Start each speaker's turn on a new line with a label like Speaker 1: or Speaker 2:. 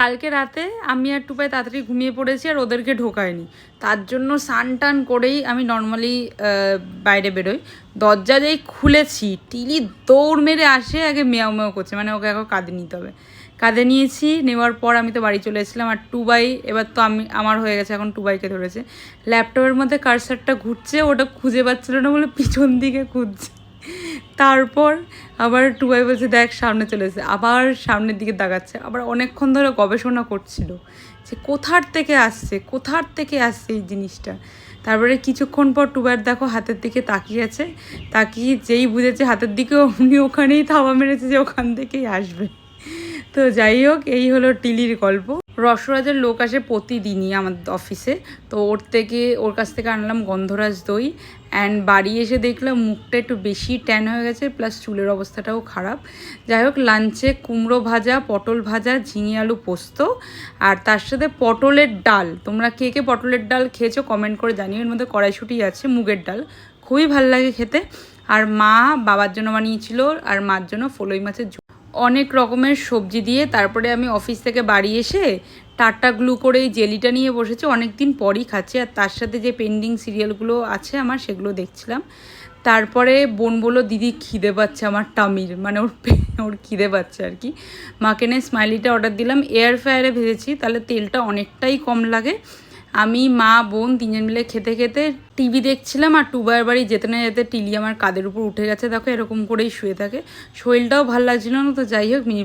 Speaker 1: কালকে রাতে আমি আর টুপাই তাড়াতাড়ি ঘুমিয়ে পড়েছি আর ওদেরকে ঢোকায়নি, তার জন্য স্নান টান করেই আমি নর্মালি বাইরে বেরোই। দরজা যেই খুলেছি টিলি দৌড় মেরে আসে, আগে মেয়াও মেয়াও করছে, মানে ওকে এখন কাঁধে নিতে হবে। কাঁধে নিয়েছি, নেওয়ার পর আমি তো বাড়ি চলে এসেছিলাম। আর টুবাই এবার তো আমার হয়ে গেছে, এখন টুবাইকে ধরেছে। ল্যাপটপের মধ্যে কার্সারটা ঘুরছে, ওটা খুঁজে পাচ্ছিল না বলে পিছন দিকে খুঁজছে। তারপর আবার টুবাই বলছে দেখ সামনে চলে এসেছে, আবার সামনের দিকে তাকাচ্ছে, আবার অনেকক্ষণ ধরে গবেষণা করছিল যে কোথার থেকে আসছে এই জিনিসটা। তারপরে কিছুক্ষণ পর টুবাইয়ের দেখো হাতের দিকে তাকিয়ে আছে, তাকিয়ে যেই বুঝেছে হাতের দিকে, উনি ওখানেই থাবা মেরেছে যে ওখান থেকেই আসবে। তো যাই হোক, এই হলো টিলির গল্প। রসরাজের লোক আসে প্রতিদিনই আমাদের অফিসে, তো ওর কাছ থেকে আনলাম গন্ধরাজ দই। অ্যান্ড বাড়ি এসে দেখলাম মুখটা একটু বেশি ট্যান হয়ে গেছে, প্লাস চুলের অবস্থাটাও খারাপ। যাই হোক, লাঞ্চে কুমড়ো ভাজা, পটল ভাজা, ঝিঙে আলু পোস্ত, আর তার সাথে পটলের ডাল। তোমরা কে কে পটলের ডাল খেয়েছো কমেন্ট করে জানিও। এর মধ্যে কড়াইশুঁটি আছে, মুগের ডাল, খুবই ভাল লাগে খেতে। আর মা বাবার জন্য বানিয়েছিল, আর মার জন্য ফলই মাছের ঝোল। অনেক রকমের সবজি দিয়ে তারপরে আমি অফিস থেকে বাড়ি এসে টাটা গ্লু করে এই জেলিটা নিয়ে বসেছি, অনেক দিন পরই খাচ্ছি। আর তার সাথে যে পেন্ডিং সিরিয়ালগুলো আছে আমার, সেগুলো দেখছিলাম। তারপরে বোন বললো দিদি খিদে পাচ্ছে আমার টামির, মানে ওর খিদে পাচ্ছে আর কি। মাকে নিয়ে স্মাইলিটা অর্ডার দিলাম, এয়ার ফ্রায়ারে ভেজেছি, তাহলে তেলটা অনেকটাই কম লাগে। আমি মা বোন তিনজন মিলে খেতে খেতে টিভি দেখছিলাম। আর টুবাইয়ের বাড়ি যেতে না যেতে টিলি আমার কাঁধের উপর উঠে গেছে, দেখো এরকম করেই শুয়ে থাকে। শরীরটাও ভালো লাগছিল না। তো যাই হোক, মিনি